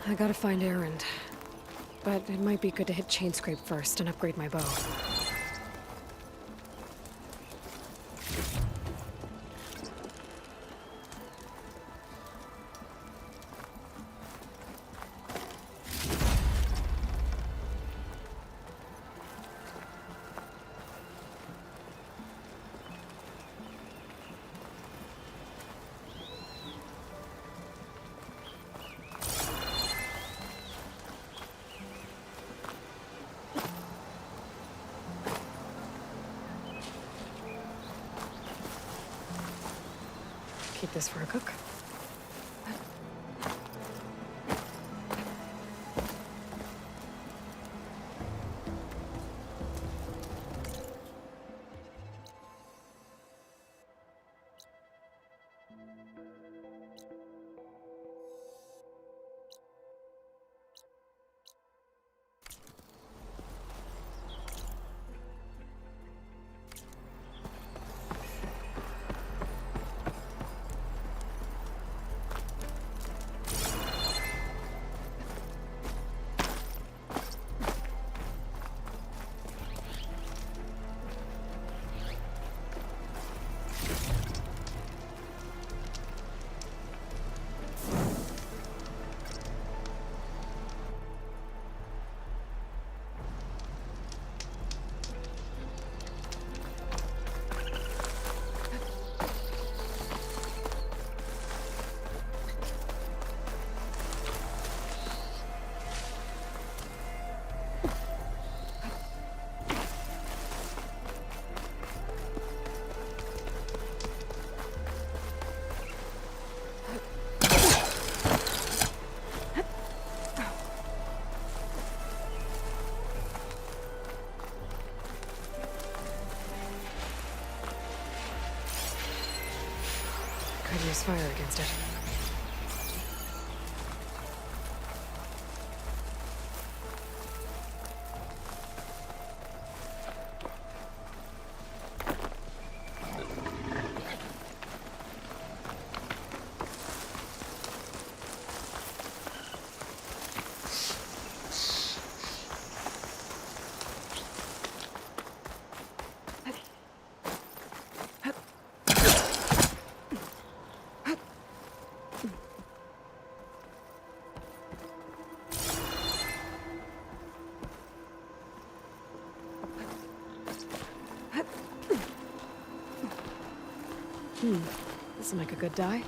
I gotta find Erend. But it might be good to hit Chainscrape first and upgrade my bow. Keep this for a cook. Could use fire against it. This'll make a good dye.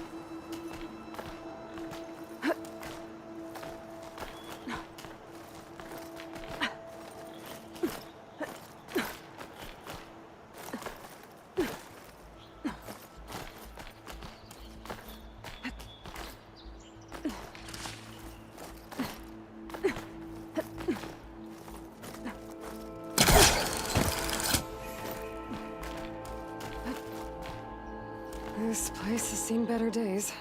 This place has seen better days.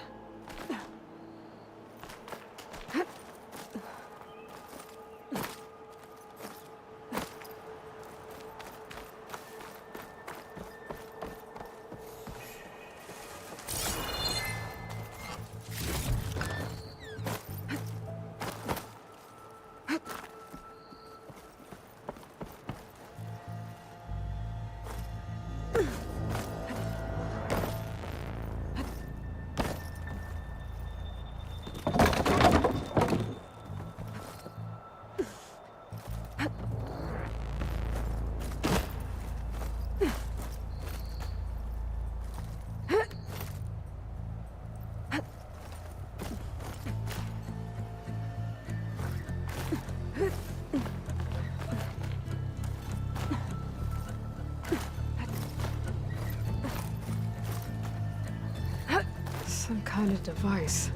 Some kind of device.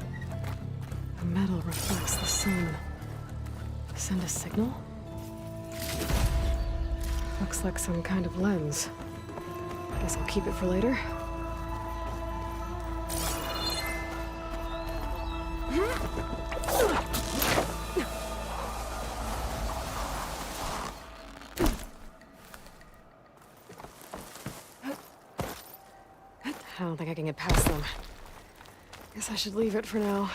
The metal reflects the sun. Send a signal? Looks like some kind of lens. Guess I'll keep it for later. I don't think I can get past them. Guess I should leave it for now.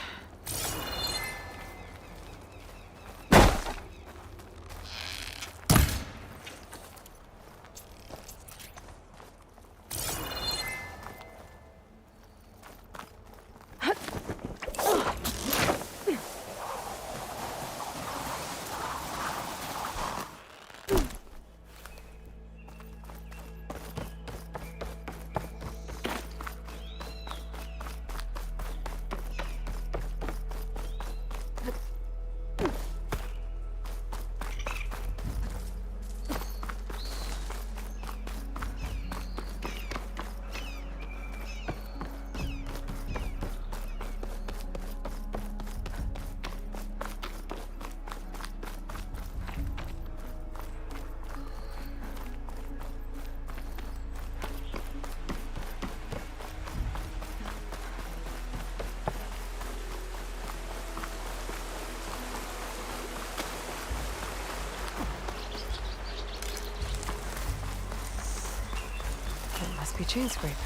be Chainscrape.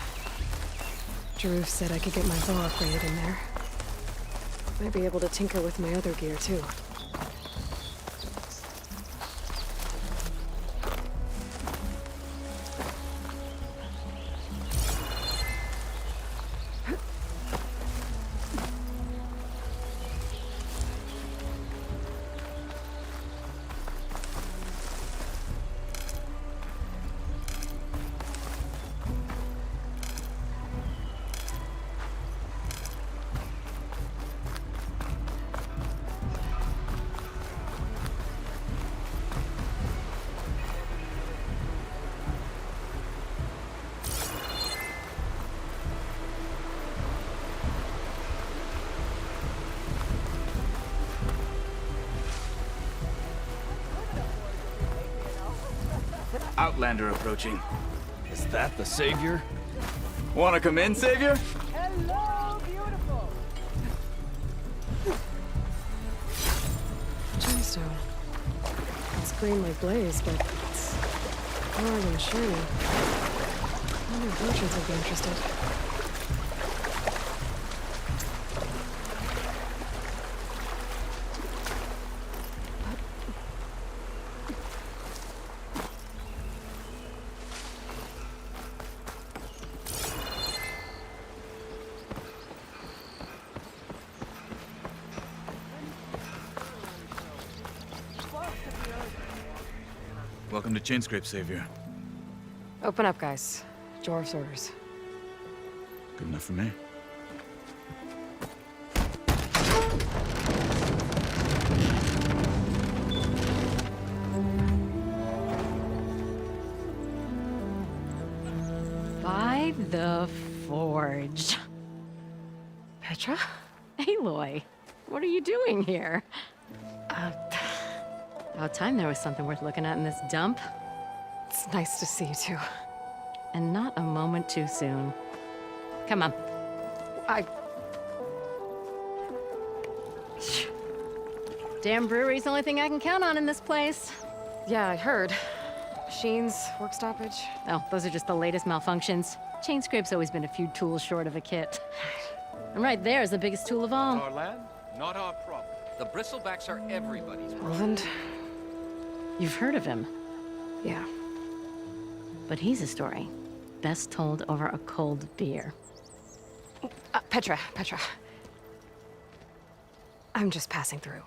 Jaruf said I could get my bow upgraded in there. Might be able to tinker with my other gear, too. Outlander approaching. Is that the Savior? Wanna come in, Savior? Hello, beautiful! Gemstone. It's green like blaze, but it's hard and shiny. I wonder if merchants would be interested. Welcome to Chainscrape, Savior. Open up, guys. Jorv's orders. Good enough for me. By the Forge. Petra? Aloy, what are you doing here? About time there was something worth looking at in this dump. It's nice to see you, too. And not a moment too soon. Come on. Damn brewery's the only thing I can count on in this place. Yeah, I heard. Machines, work stoppage. Oh, those are just the latest malfunctions. Chainscrape's always been a few tools short of a kit. And right there is the biggest tool of all. Our land, not our problem. The Bristlebacks are everybody's problem. Roland? You've heard of him, Yeah. but he's a story best told over a cold beer. Petra. I'm just passing through.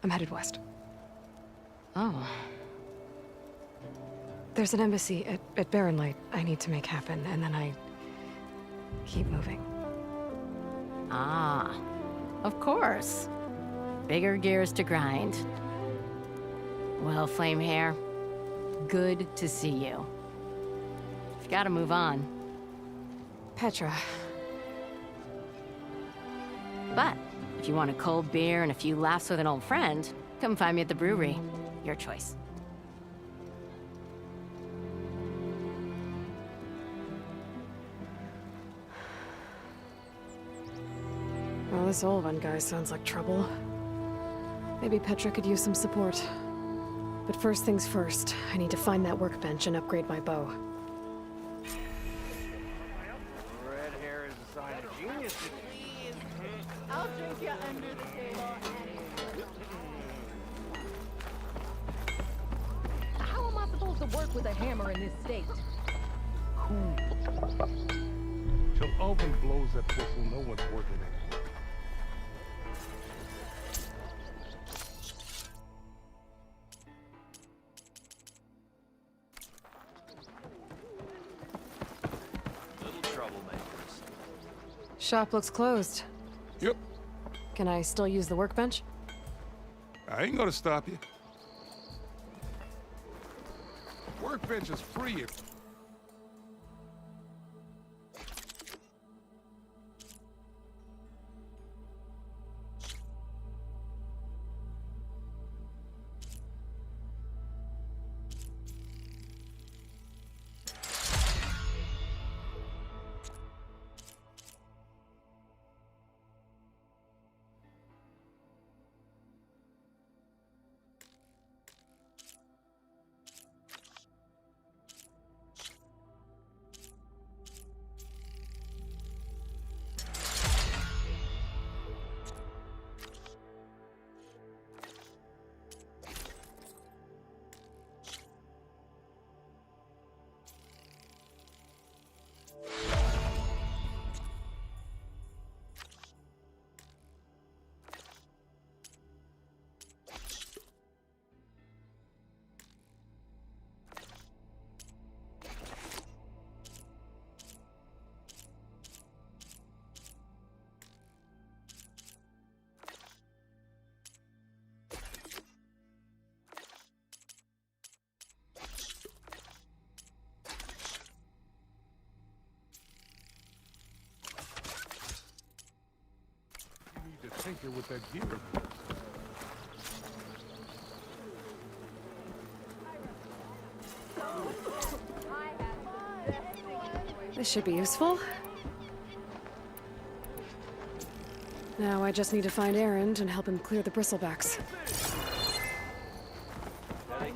I'm headed west. Oh, There's an embassy at Barren Light I need to make happen, and then I keep moving. ah, of course. Bigger gears to grind. Well, Flamehair, good to see you. You've got to move on. Petra. But if you want a cold beer and a few laughs with an old friend, come find me at the brewery. Your choice. Well, this Olvan guy sounds like trouble. Maybe Petra could use some support. But first things first, I need to find that workbench and upgrade my bow. Red hair is a sign of genius. I'll drink you under the table. How am I supposed to work with a hammer in this state? Cool. Till Alvin blows that whistle, no one's working anymore. Little troublemakers. Shop looks closed. Yep, Can I still use the workbench? I ain't gonna stop you. Workbench is free if... tinker with that gear of yours. This should be useful. Now I just need to find Erend and help him clear the bristlebacks.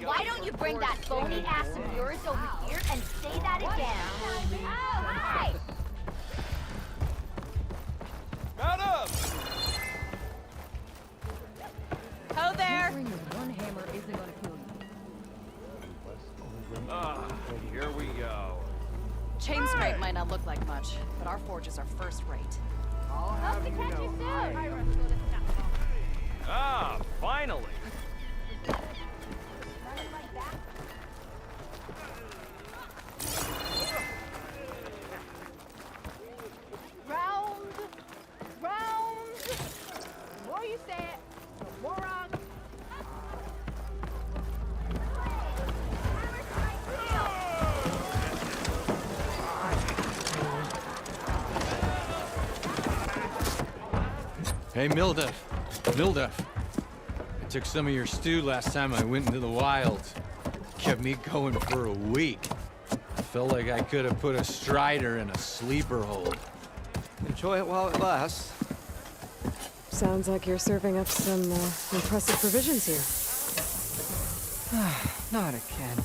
Why don't you bring that phony ass of yours over here and say that again? Oh, hey! Mount up! Ho there! Here we go. Chain scrape might not look like much, but our forges are first rate. Hope to catch you soon! Ah, finally. Round! More you say it, the more wrong. Hey, Mildef. Mildef. I took some of your stew last time I went into the wild. Kept me going for a week. I felt like I could have put a strider in a sleeper hold. Enjoy it while it lasts. Sounds like you're serving up some impressive provisions here. Not again.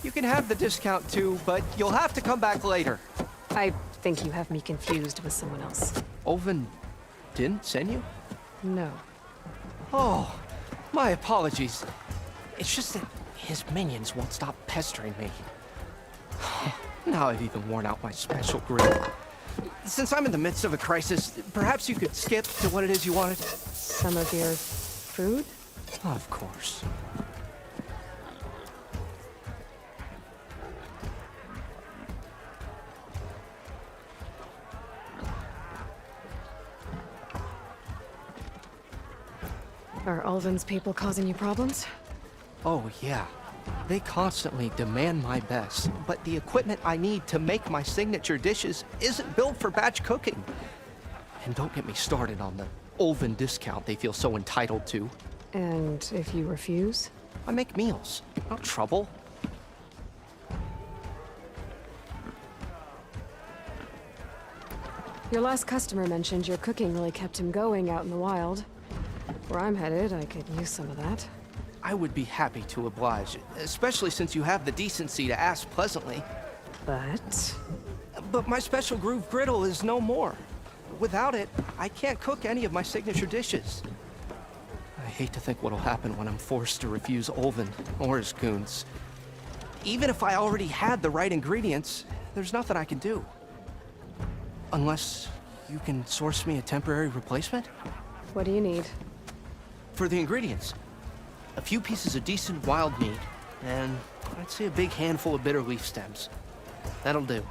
You can have the discount too, but you'll have to come back later. I think you have me confused with someone else. Olvin didn't send you? No. Oh, my apologies. It's just that his minions won't stop pestering me. Now I've even worn out my special grill. Since I'm in the midst of a crisis, perhaps you could skip to what it is you wanted? Some of your food? Of course. Are Ulvin's people causing you problems? Oh, yeah. They constantly demand my best, but the equipment I need to make my signature dishes isn't built for batch cooking. And don't get me started on the Ulvin discount they feel so entitled to. And if you refuse? I make meals, not trouble. Your last customer mentioned your cooking really kept him going out in the wild. Where I'm headed, I could use some of that. I would be happy to oblige, especially since you have the decency to ask pleasantly. But my special groove griddle is no more. Without it, I can't cook any of my signature dishes. I hate to think what'll happen when I'm forced to refuse Ulvin or his goons. Even if I already had the right ingredients, there's nothing I can do. Unless you can source me a temporary replacement? What do you need? For the ingredients, a few pieces of decent wild meat, and I'd say a big handful of bitter leaf stems. That'll do.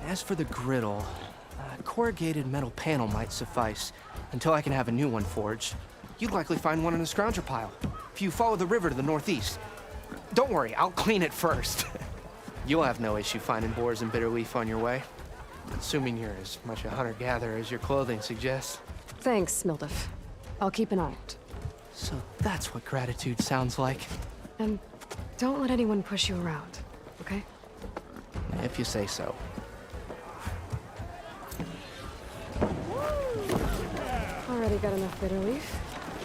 As for the griddle, a corrugated metal panel might suffice until I can have a new one forged. You'd likely find one in a scrounger pile, if you follow the river to the northeast. Don't worry, I'll clean it first. You'll have no issue finding boars and bitter leaf on your way. Assuming you're as much a hunter-gatherer as your clothing suggests. Thanks, Mildef. I'll keep an eye out. So that's what gratitude sounds like. And don't let anyone push you around, okay? If you say so. Already got enough bitter leaf.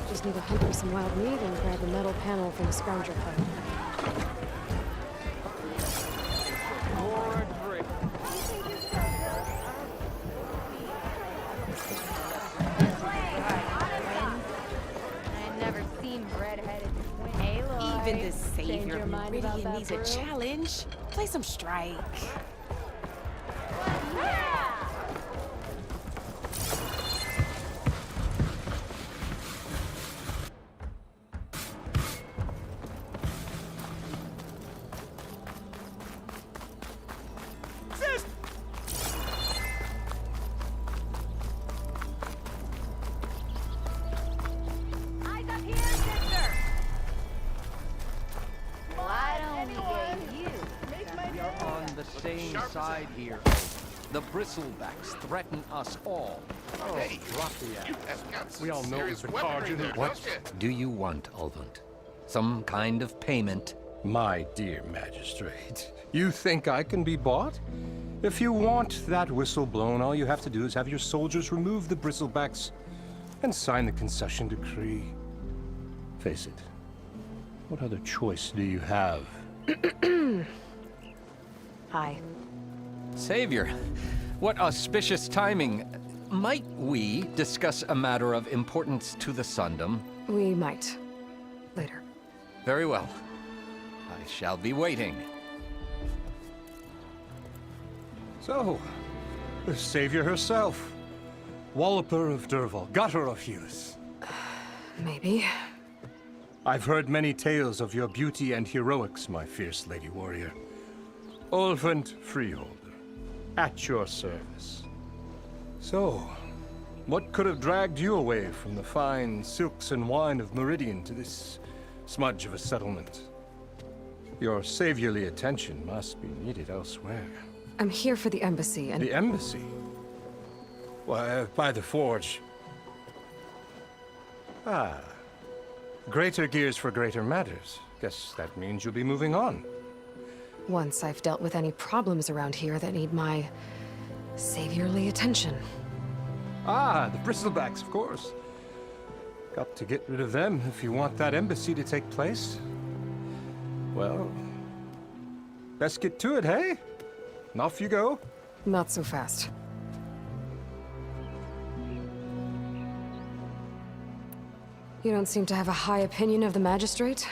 Just need to hunt for some wild meat and grab a metal panel from the scrounger pile. Even the Savior Meridian needs a challenge. Play some Strike. Eyes up here, sister! Why don't we get you? We are on the same side here. The Bristlebacks threaten us all. Hey, drop the ass. We all know it's the Carja who... What do you want, Ulvund? Some kind of payment? My dear magistrate, you think I can be bought? If you want that whistle blown, all you have to do is have your soldiers remove the Bristlebacks and sign the concession decree. Face it, what other choice do you have? Hi. Savior, what auspicious timing. Might we discuss a matter of importance to the Sundom? We might. Later. Very well. I shall be waiting. So, the Savior herself. Walloper of Derval, gutter of youth. Maybe. I've heard many tales of your beauty and heroics, my fierce lady warrior. Ulvund Freeholder, at your service. So, what could have dragged you away from the fine silks and wine of Meridian to this smudge of a settlement? Your saviorly attention must be needed elsewhere. I'm here for the embassy and... The embassy? Why, by the forge. Ah. Greater gears for greater matters. Guess that means you'll be moving on. Once I've dealt with any problems around here that need my... saviorly attention. Ah, the Bristlebacks, of course. Got to get rid of them if you want that embassy to take place. Well, let's get to it, hey? And off you go. Not so fast. You don't seem to have a high opinion of the magistrate?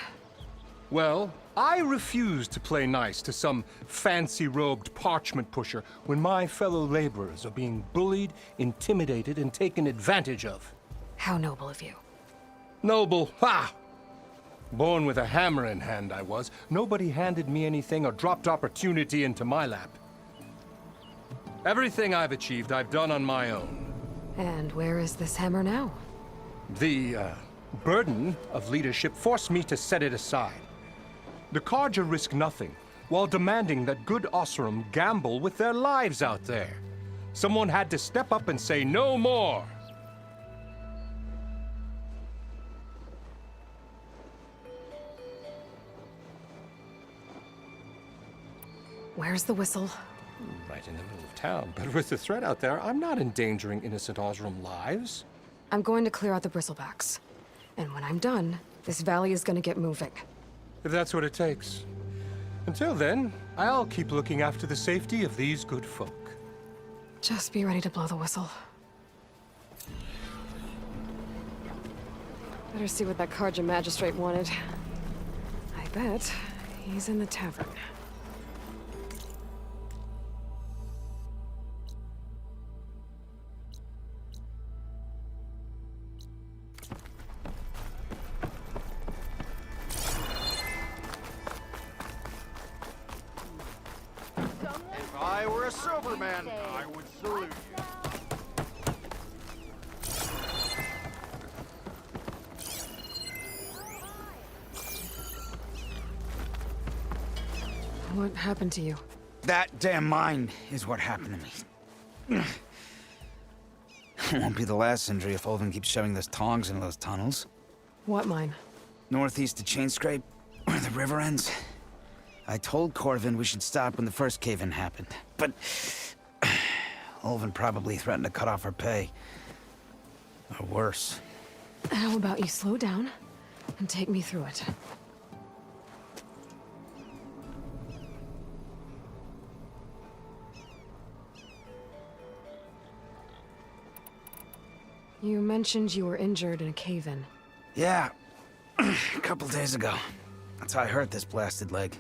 Well, I refuse to play nice to some fancy-robed parchment pusher when my fellow laborers are being bullied, intimidated, and taken advantage of. How noble of you. Noble? Ha! Born with a hammer in hand, I was. Nobody handed me anything or dropped opportunity into my lap. Everything I've achieved, I've done on my own. And where is this hammer now? The, burden of leadership forced me to set it aside. The Carja risk nothing, while demanding that good Oseram gamble with their lives out there. Someone had to step up and say no more. Where's the whistle? Right in the middle of town, but with the threat out there, I'm not endangering innocent Oseram lives. I'm going to clear out the Bristlebacks. And when I'm done, this valley is going to get moving. If that's what it takes. Until then, I'll keep looking after the safety of these good folk. Just be ready to blow the whistle. Better see what that Carja magistrate wanted. I bet he's in the tavern. If I were a Silverman, I would salute you. What happened to you? That damn mine is what happened to me. It won't be the last injury if Ulvund keeps shoving those tongs into those tunnels. What mine? Northeast of Chainscrape, where the river ends. I told Corvin we should stop when the first cave-in happened, but Ulvund probably threatened to cut off our pay. Or worse. How about you slow down and take me through it? You mentioned you were injured in a cave-in. Yeah, a couple days ago. That's how I hurt this blasted leg.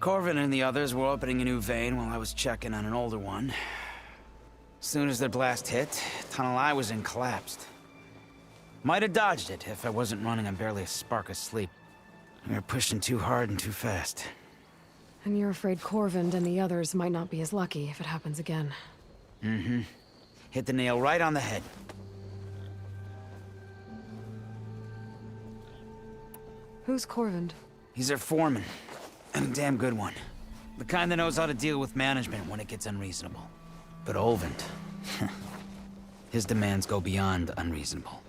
Corvin and the others were opening a new vein while I was checking on an older one. As soon as their blast hit, the tunnel I was in collapsed. Might have dodged it if I wasn't running on barely a spark of sleep. We were pushing too hard and too fast. And you're afraid Corvind and the others might not be as lucky if it happens again. Mm-hmm. Hit the nail right on the head. Who's Corvind? He's their foreman. And a damn good one. The kind that knows how to deal with management when it gets unreasonable. But Olvent... his demands go beyond unreasonable.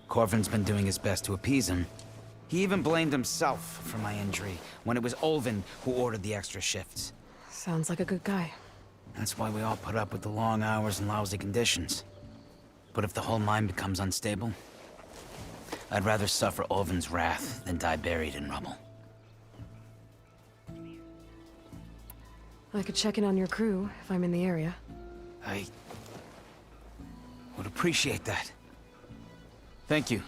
Corvin's been doing his best to appease him. He even blamed himself for my injury, when it was Olvin who ordered the extra shifts. Sounds like a good guy. That's why we all put up with the long hours and lousy conditions. But if the whole mine becomes unstable, I'd rather suffer Olvin's wrath than die buried in rubble. I could check in on your crew if I'm in the area. I would appreciate that. Thank you.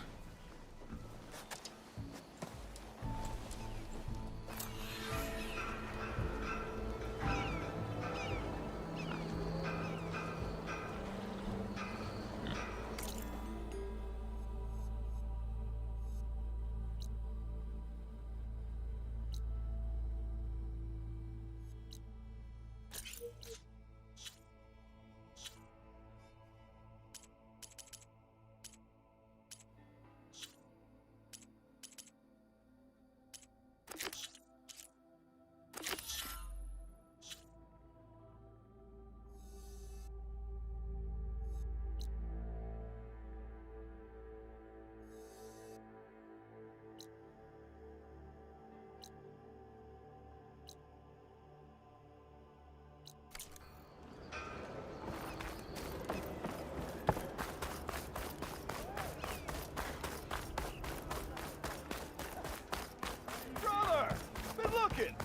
Brother! Been looking!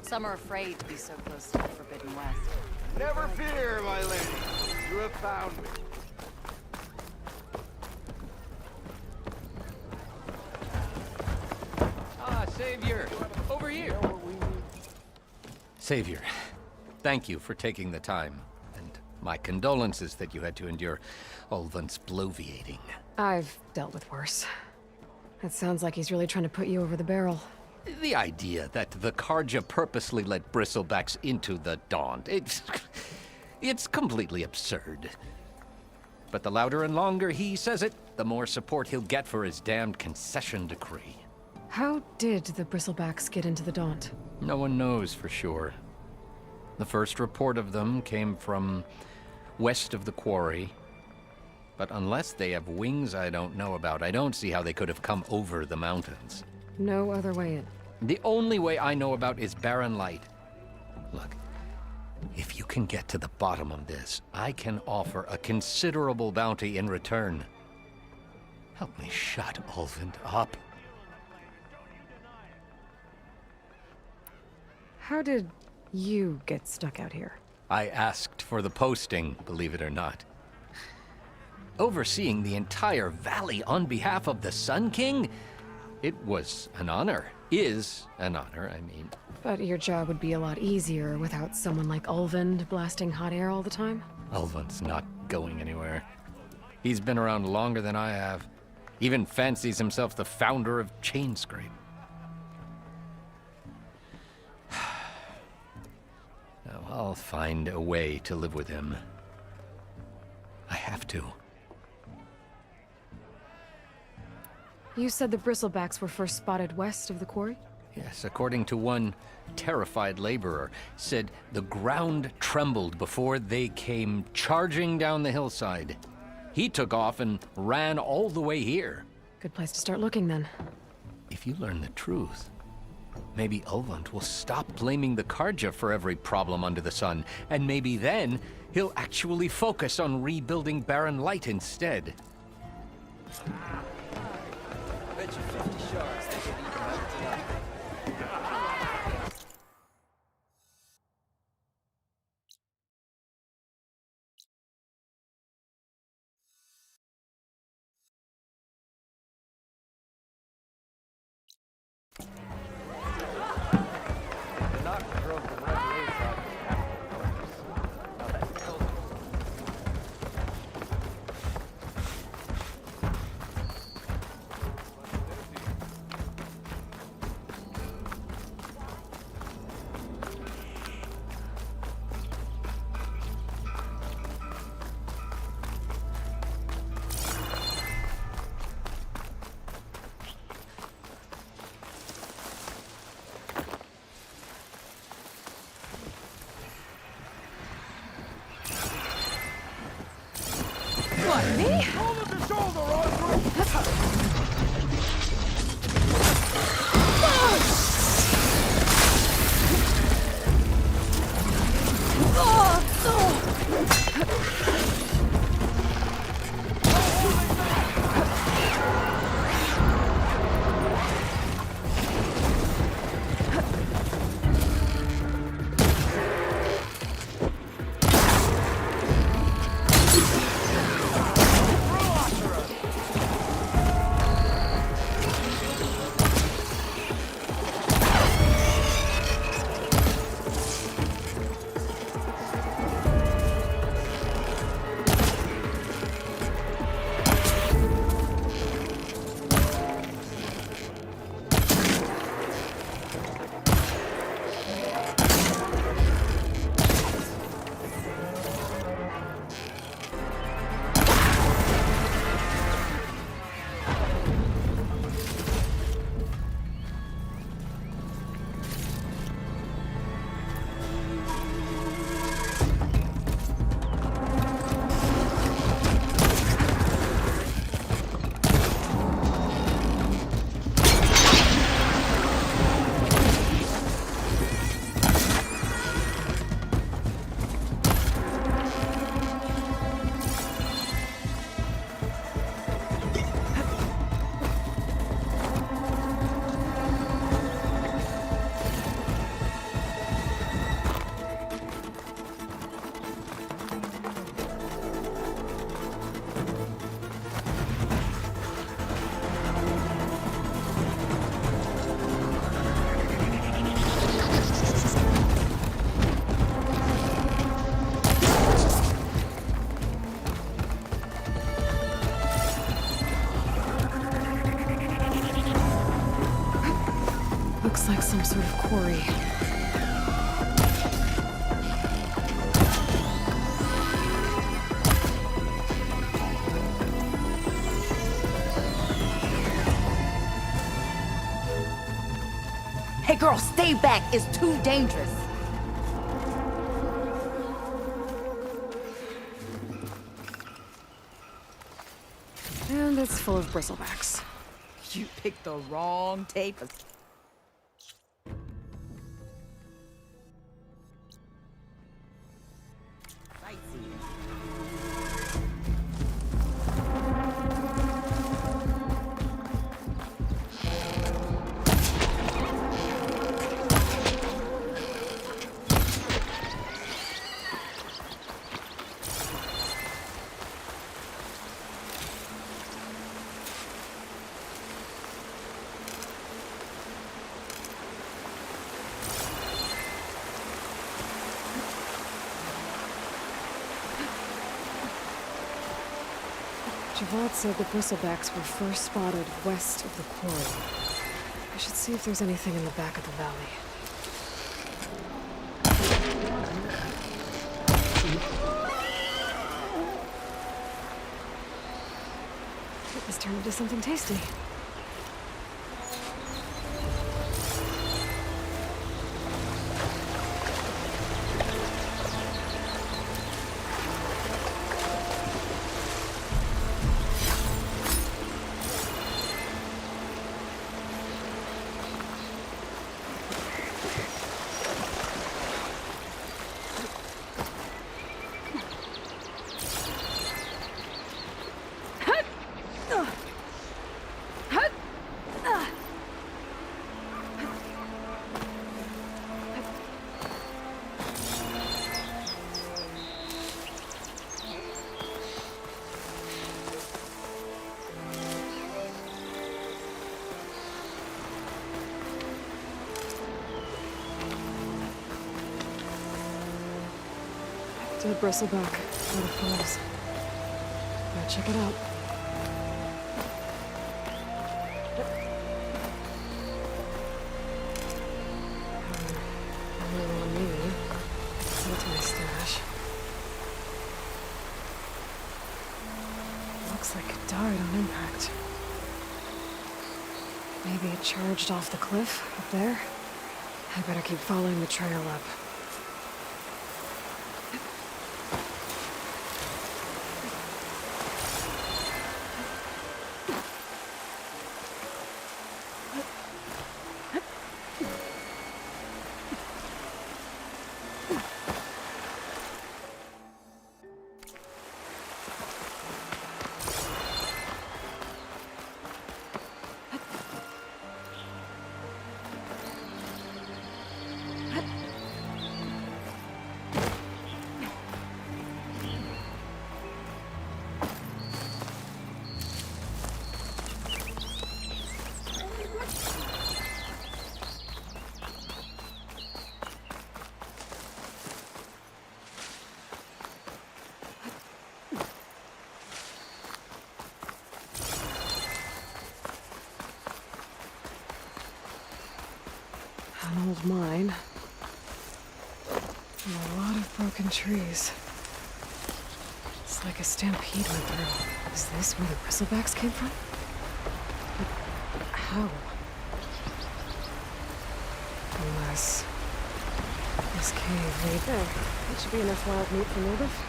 Some are afraid to be so close to the Forbidden West. Never fear, my lady. You have found me. Ah, Savior! Over here! Savior, thank you for taking the time. And my condolences that you had to endure Olvent's bloviating. I've dealt with worse. It sounds like he's really trying to put you over the barrel. The idea that the Carja purposely let bristlebacks into the Daunt, it's completely absurd. But the louder and longer he says it, the more support he'll get for his damned concession decree. How did the Bristlebacks get into the Daunt? No one knows for sure. The first report of them came from west of the quarry. But unless they have wings I don't know about, I don't see how they could have come over the mountains. No other way in. The only way I know about is Barren Light. Look, if you can get to the bottom of this, I can offer a considerable bounty in return. Help me shut Olvent up. How did you get stuck out here? I asked for the posting, believe it or not. Overseeing the entire valley on behalf of the Sun King? It was an honor. Is an honor, I mean. But your job would be a lot easier without someone like Ulvund blasting hot air all the time? Ulvund's not going anywhere. He's been around longer than I have. Even fancies himself the founder of Chainscrape. Now, I'll find a way to live with him. I have to. You said the Bristlebacks were first spotted west of the quarry? Yes, according to one terrified laborer, said the ground trembled before they came charging down the hillside. He took off and ran all the way here. Good place to start looking, then. If you learn the truth, maybe Ulvund will stop blaming the Carja for every problem under the sun, and maybe then he'll actually focus on rebuilding Barren Light instead. Bet you 50 shards they could eat them out tonight. The knock drove the red race out of the capital. Now that tells me. Looks like some sort of quarry. Hey girl, stay back. It's too dangerous. And it's full of bristlebacks. You picked the wrong tape. Javad said the bristlebacks were first spotted west of the quarry. I should see if there's anything in the back of the valley. This turned into something tasty. Dead bristleback. Out of falls. Gotta check it out. Really on me. Send it to my stash. Looks like it died on impact. Maybe it charged off the cliff up there. I better keep following the trail up. An old mine. And a lot of broken trees. It's like a stampede went through. Is this where the bristlebacks came from? But how? Unless... this cave right there. That should be enough wild meat for Nilbeth.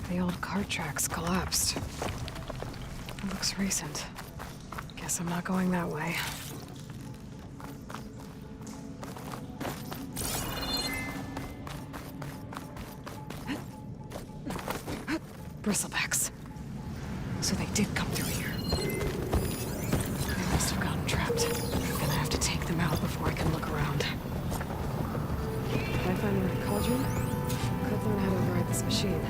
The old cart tracks collapsed. It looks recent. Guess I'm not going that way. Bristlebacks. So they did come through here. They must have gotten trapped. I'm gonna have to take them out before I can look around. If I find the right cauldron, could learn how to override this machine.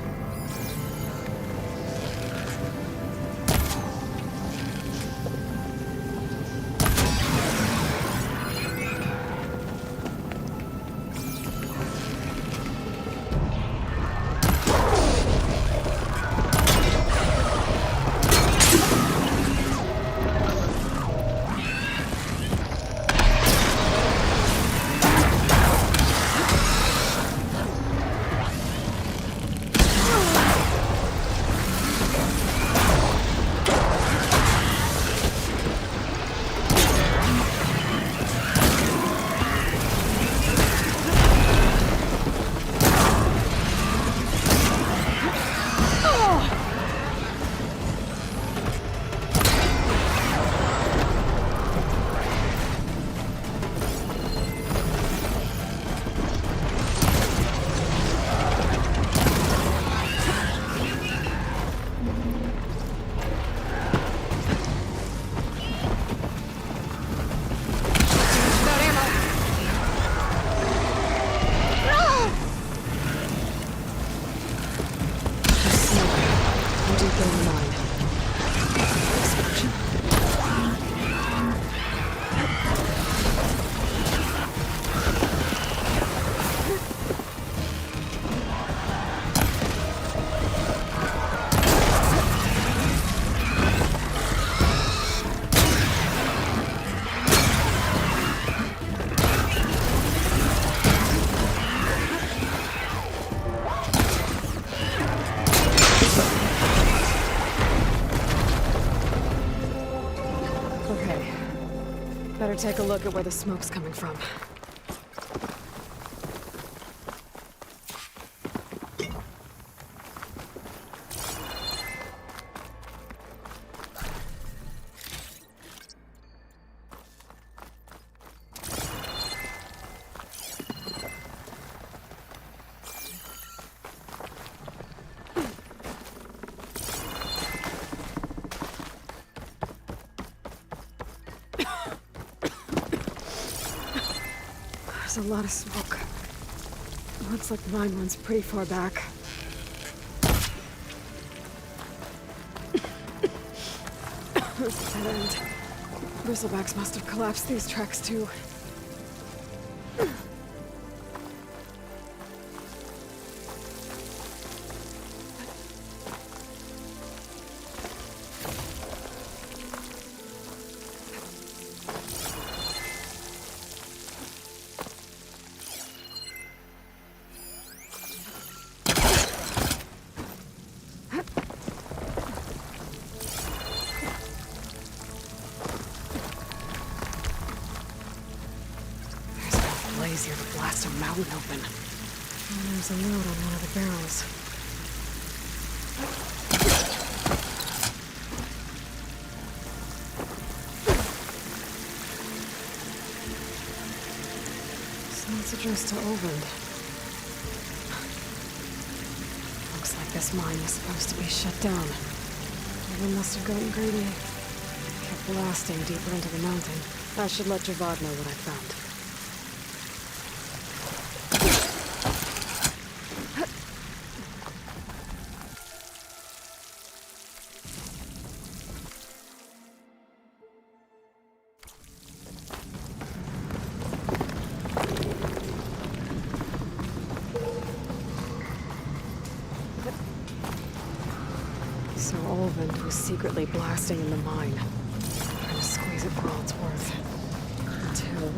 deeper in the mine. Explosion. Better take a look at where the smoke's coming from. There's a lot of smoke. Looks like the mine runs pretty far back. There's a dead end. Bristlebacks must have collapsed these tracks too. Easier to blast a mountain open. And there's a note on one of the barrels. So it's addressed to Olvend. Looks like this mine was supposed to be shut down. Olvend must have gotten greedy. Kept blasting deeper into the mountain. I should let Javad know what I found. So Olvend was secretly blasting in the mine. Trying to squeeze it for all it's worth. Until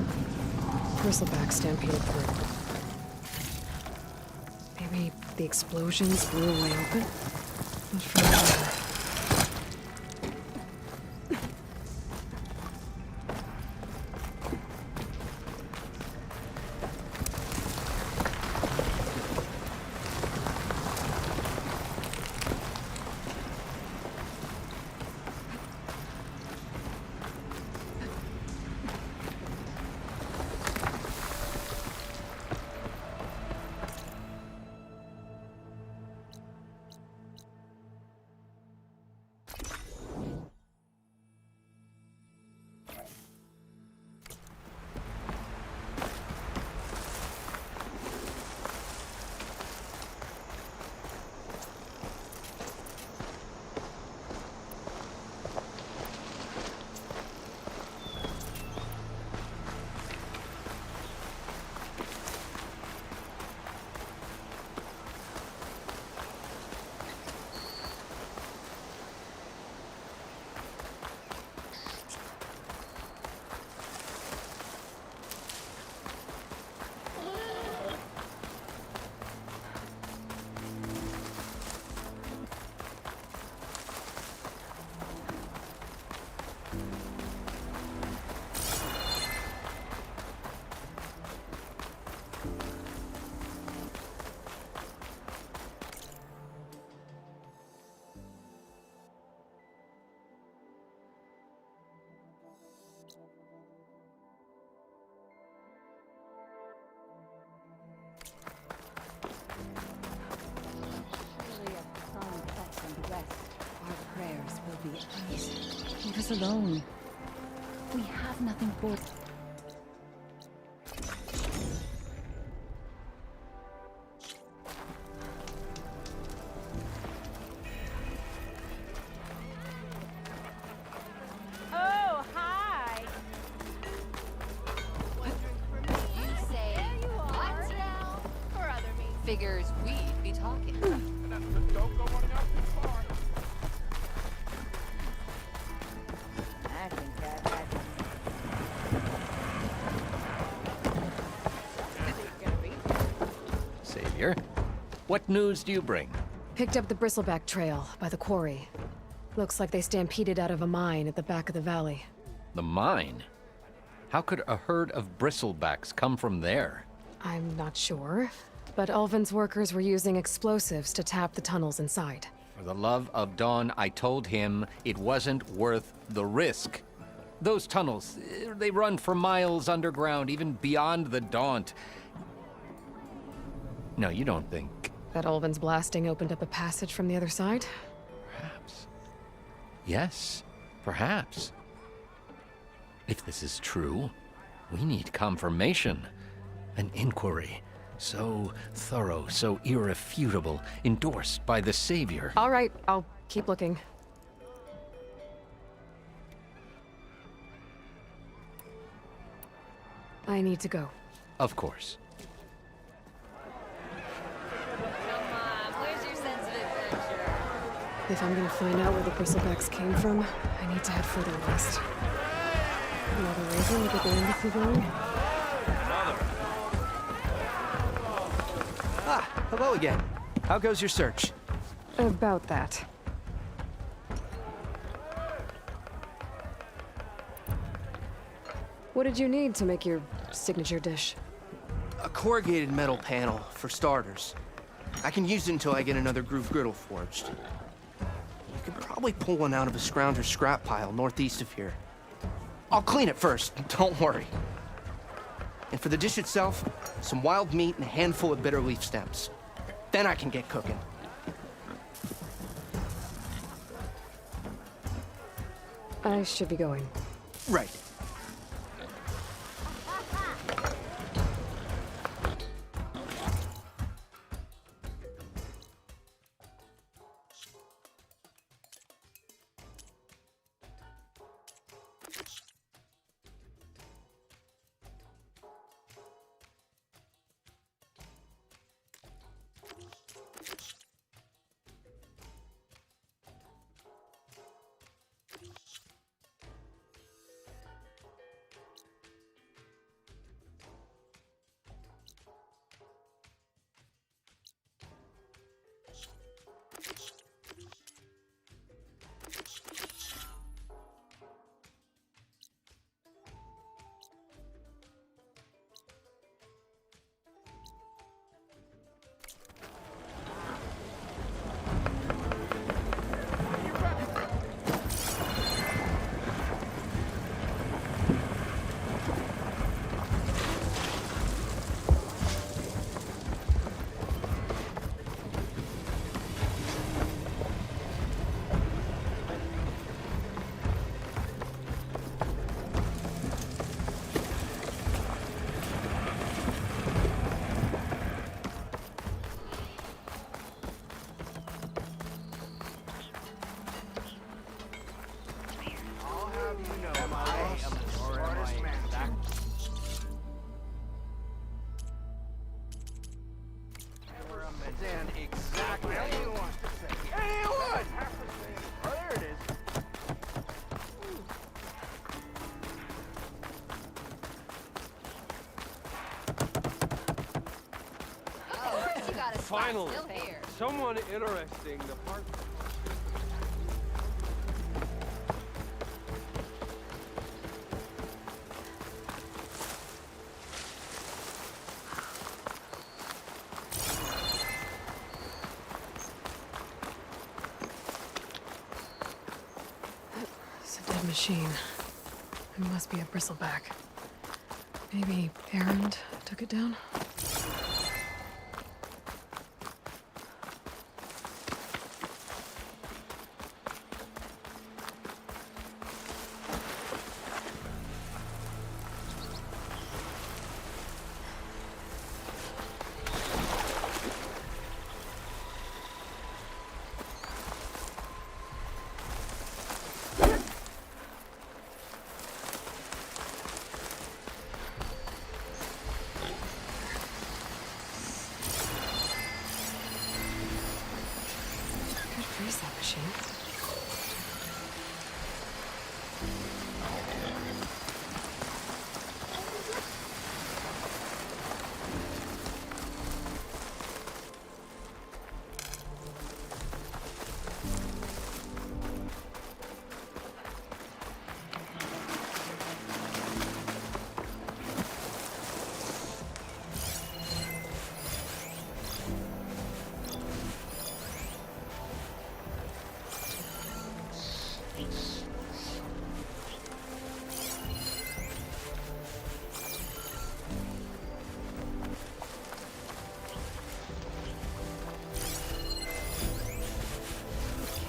Bristleback stampeded through. Maybe the explosions blew a way open? Not sure. Leave us alone. We have nothing for... Figures we'd be talking. I think that had Savior, what news do you bring? Picked up the Bristleback Trail by the quarry. Looks like they stampeded out of a mine at the back of the valley. The mine? How could a herd of bristlebacks come from there? I'm not sure, but Ulvin's workers were using explosives to tap the tunnels inside. For the love of Dawn, I told him it wasn't worth the risk. Those tunnels, they run for miles underground, even beyond the Daunt. No, you don't think... That Ulvin's blasting opened up a passage from the other side? Perhaps. Yes, perhaps. If this is true, we need confirmation. An inquiry. So thorough, so irrefutable, endorsed by the Savior. All right, I'll keep looking. I need to go. Of course. Where's your sense of adventure? If I'm gonna find out where the Bristlebacks came from, I need to head further west. Another reason to get the embassy going? Ah, hello again. How goes your search? About that. What did you need to make your signature dish? A corrugated metal panel, for starters. I can use it until I get another groove griddle forged. You could probably pull one out of a scrounger scrap pile northeast of here. I'll clean it first, don't worry. And for the dish itself, some wild meat and a handful of bitter leaf stems. Then I can get cooking. I should be going. Right. Finally, someone interesting to part. It's a dead machine. It must be a bristleback. Maybe Erend took it down? is that machine?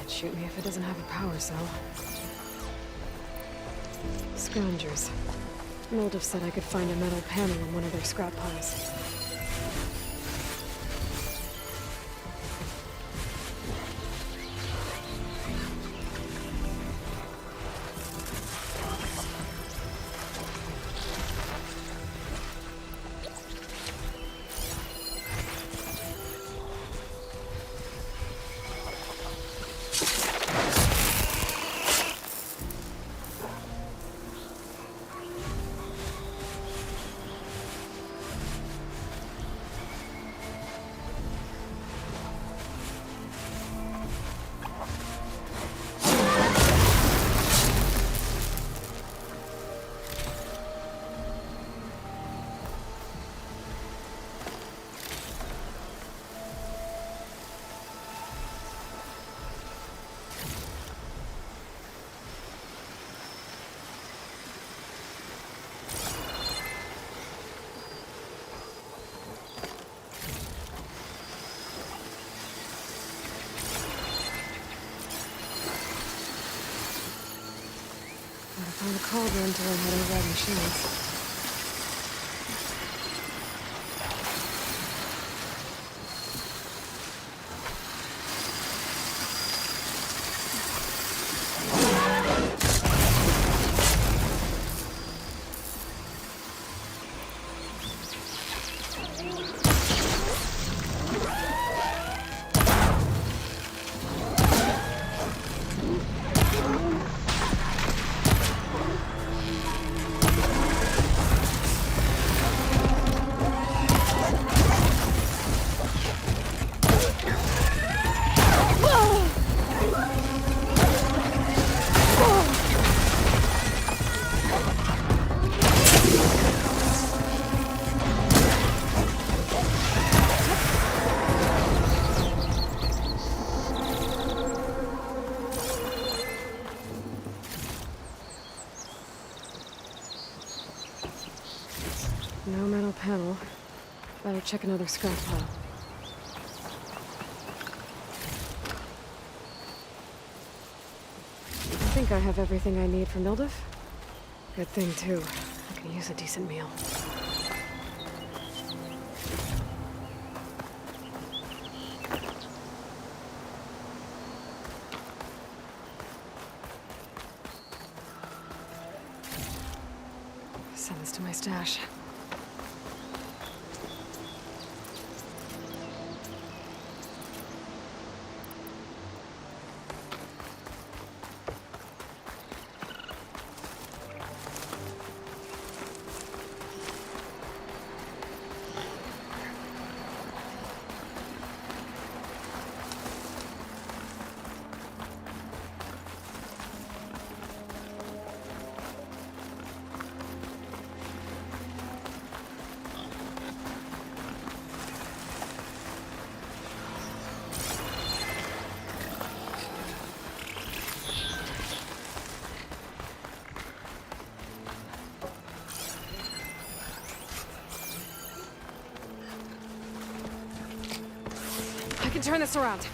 Shoot me if it doesn't have a power cell. Scroungers. Mildev said I could find a metal panel in one of their scrap piles. Find a cauldron to learn how to ride machines. No metal panel. Better check another scrap pile. I think I have everything I need for Mildev. Good thing, too. I can use a decent meal. Send this to my stash. I can turn this around.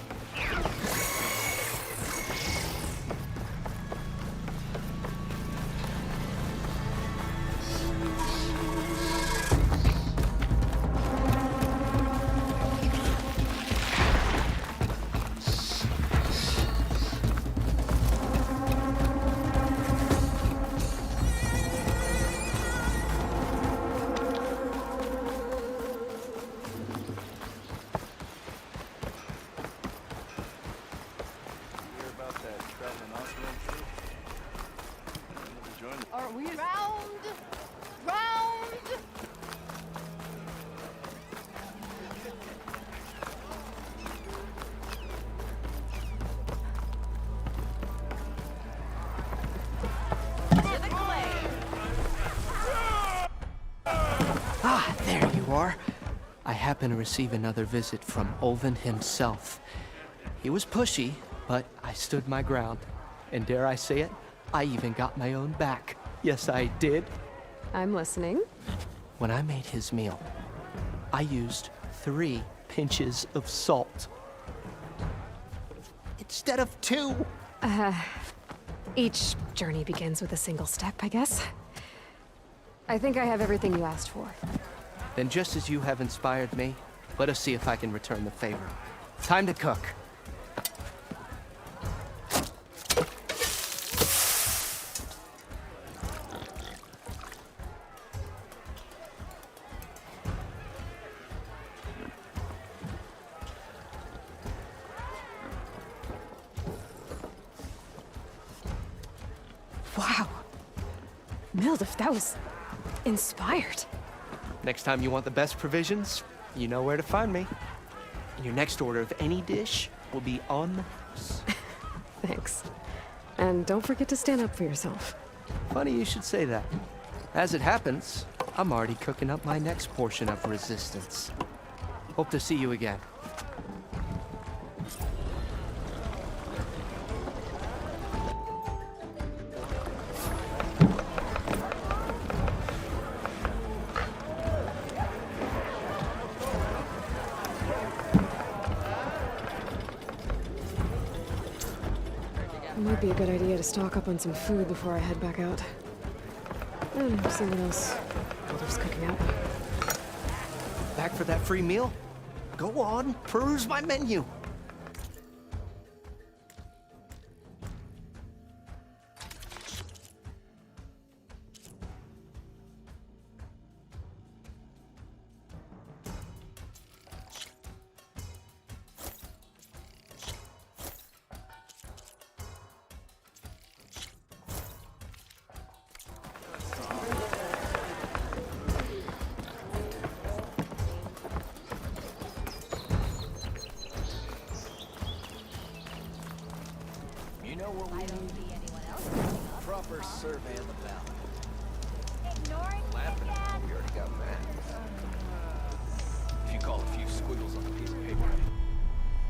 Are we round? Round! Ah, there you are. I happen to receive another visit from Olvin himself. He was pushy, but I stood my ground. And dare I say it, I even got my own back. Yes, I did. I'm listening. When I made his meal, I used 3 pinches of salt. Instead of 2. Each journey begins with a single step, I guess. I think I have everything you asked for. Then just as you have inspired me, let us see if I can return the favor. Time to cook. Wow. Mildef, that was inspired. Next time you want the best provisions, you know where to find me. And your next order of any dish will be on. Thanks. And don't forget to stand up for yourself. Funny you should say that. As it happens, I'm already cooking up my next portion of resistance. Hope to see you again. It might be a good idea to stock up on some food before I head back out. And see what else Mildef's cooking up. Back for that free meal? Go on, peruse my menu. You know what we need? Proper survey of the valley. Ignoring Laughing at me, we already got that. If you call a few squiggles on a piece of paper,